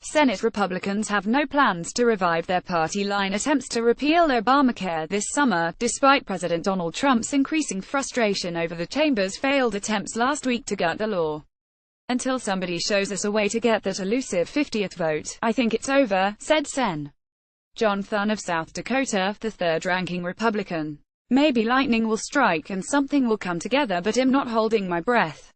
Senate Republicans have no plans to revive their party-line attempts to repeal Obamacare this summer, despite President Donald Trump's increasing frustration over the chamber's failed attempts last week to gut the law. "Until somebody shows us a way to get that elusive 50th vote, I think it's over," said Sen. John Thune of South Dakota, the third-ranking Republican. "Maybe lightning will strike and something will come together, but I'm not holding my breath."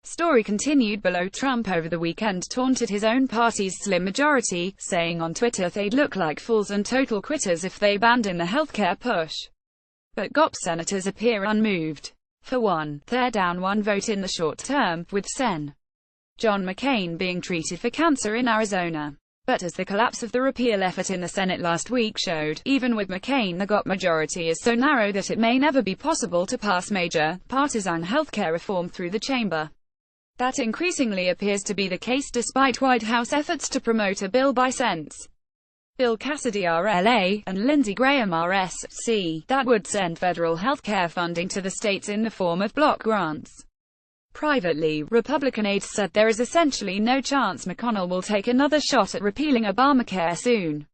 Story continued below. Trump over the weekend taunted his own party's slim majority, saying on Twitter they'd look like fools and total quitters if they abandon the healthcare push. But GOP senators appear unmoved. For one, they're down one vote in the short term, with Sen. John McCain being treated for cancer in Arizona. But as the collapse of the repeal effort in the Senate last week showed, even with McCain the GOP majority is so narrow that it may never be possible to pass major, partisan healthcare reform through the chamber. That increasingly appears to be the case despite White House efforts to promote a bill by Sens. Bill Cassidy RLA, and Lindsey Graham RSC, that would send federal healthcare funding to the states in the form of block grants. Privately, Republican aides said there is essentially no chance McConnell will take another shot at repealing Obamacare soon.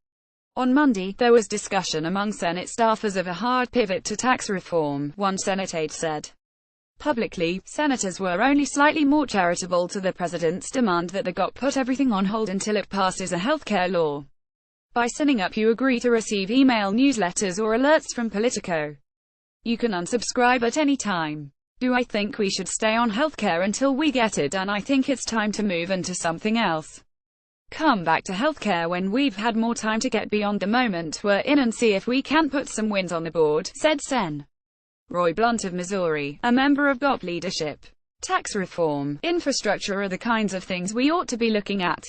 On Monday, there was discussion among Senate staffers of a hard pivot to tax reform, one Senate aide said. Publicly, senators were only slightly more charitable to the president's demand that the GOP put everything on hold until it passes a healthcare law. By signing up you agree to receive email newsletters or alerts from Politico. You can unsubscribe at any time. Do I think we should stay on healthcare until we get it done? I think it's time to move into something else. Come back to healthcare when we've had more time to get beyond the moment we're in and see if we can put some wins on the board, said Sen. Roy Blunt of Missouri, a member of GOP leadership. Tax reform, infrastructure are the kinds of things we ought to be looking at.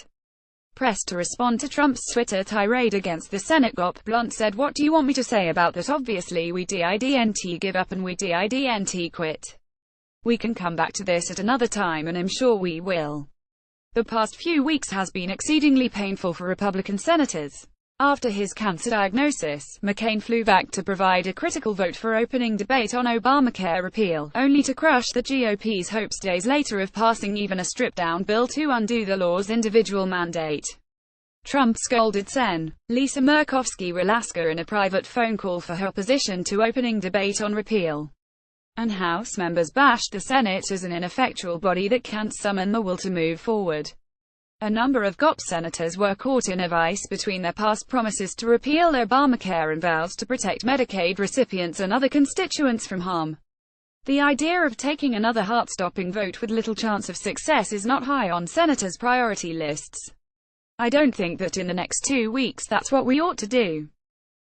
Pressed to respond to Trump's Twitter tirade against the Senate GOP, Blunt said, "What do you want me to say about that? Obviously we didn't give up and we didn't quit. We can come back to this at another time and I'm sure we will." The past few weeks has been exceedingly painful for Republican senators. After his cancer diagnosis, McCain flew back to provide a critical vote for opening debate on Obamacare repeal, only to crush the GOP's hopes days later of passing even a stripped-down bill to undo the law's individual mandate. Trump scolded Sen. Lisa Murkowski-Walaska in a private phone call for her opposition to opening debate on repeal. And House members bashed the Senate as an ineffectual body that can't summon the will to move forward. A number of GOP senators were caught in a vice between their past promises to repeal Obamacare and vows to protect Medicaid recipients and other constituents from harm. The idea of taking another heart-stopping vote with little chance of success is not high on senators' priority lists. I don't think that in the next 2 weeks that's what we ought to do.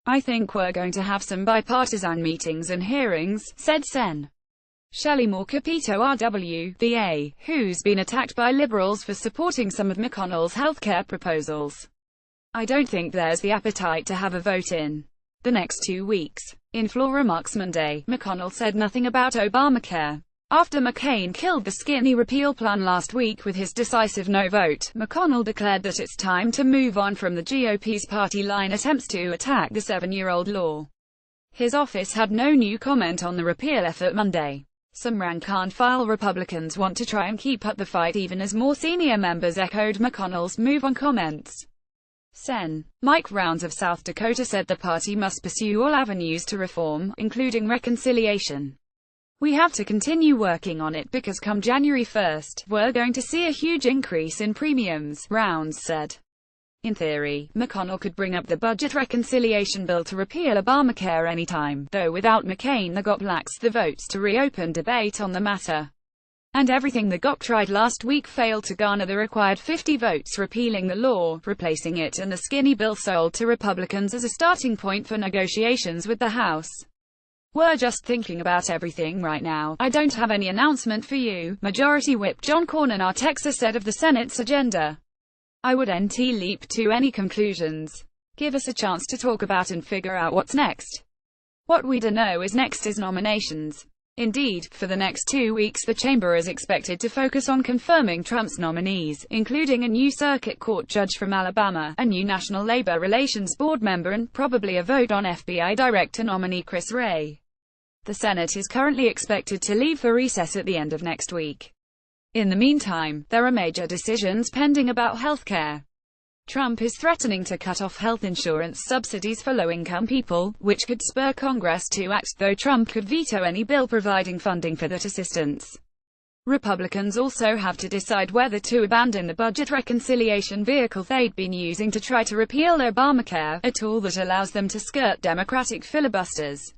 I think we're going to have some bipartisan meetings and hearings, said Sen. Shelley Moore Capito RW, VA, who's been attacked by liberals for supporting some of McConnell's healthcare proposals. I don't think there's the appetite to have a vote in the next 2 weeks. In floor remarks Monday, McConnell said nothing about Obamacare. After McCain killed the skinny repeal plan last week with his decisive no vote, McConnell declared that it's time to move on from the GOP's party-line attempts to attack the 7-year-old law. His office had no new comment on the repeal effort Monday. Some rank-and-file Republicans want to try and keep up the fight even as more senior members echoed McConnell's move-on comments. Sen. Mike Rounds of South Dakota said the party must pursue all avenues to reform, including reconciliation. We have to continue working on it because come January 1st, we're going to see a huge increase in premiums, Rounds said. In theory, McConnell could bring up the budget reconciliation bill to repeal Obamacare anytime, though without McCain the GOP lacks the votes to reopen debate on the matter. And everything the GOP tried last week failed to garner the required 50 votes repealing the law, replacing it and the skinny bill sold to Republicans as a starting point for negotiations with the House. We're just thinking about everything right now. I don't have any announcement for you, Majority Whip John Cornyn our Texas said of the Senate's agenda. I wouldn't leap to any conclusions. Give us a chance to talk about and figure out what's next. What we don't know is next is nominations. Indeed, for the next 2 weeks the chamber is expected to focus on confirming Trump's nominees, including a new circuit court judge from Alabama, a new National Labor Relations Board member and probably a vote on FBI Director nominee Chris Wray. The Senate is currently expected to leave for recess at the end of next week. In the meantime, there are major decisions pending about healthcare. Trump is threatening to cut off health insurance subsidies for low-income people, which could spur Congress to act, though Trump could veto any bill providing funding for that assistance. Republicans also have to decide whether to abandon the budget reconciliation vehicle they'd been using to try to repeal Obamacare, a tool that allows them to skirt Democratic filibusters.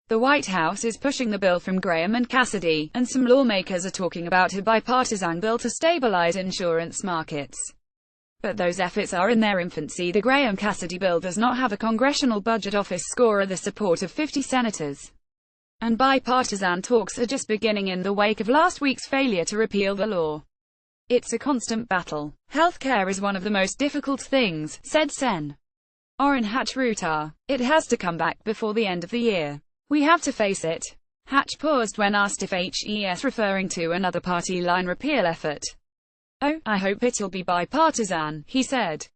The White House is pushing the bill from Graham and Cassidy, and some lawmakers are talking about a bipartisan bill to stabilize insurance markets. But those efforts are in their infancy. The Graham-Cassidy bill does not have a Congressional Budget Office score or the support of 50 senators. And bipartisan talks are just beginning in the wake of last week's failure to repeal the law. It's a constant battle. Healthcare is one of the most difficult things, said Sen. Orrin Hatch-Rutar. It has to come back before the end of the year. We have to face it. Hatch paused when asked if HES referring to another party line repeal effort. "Oh, I hope it'll be bipartisan," he said.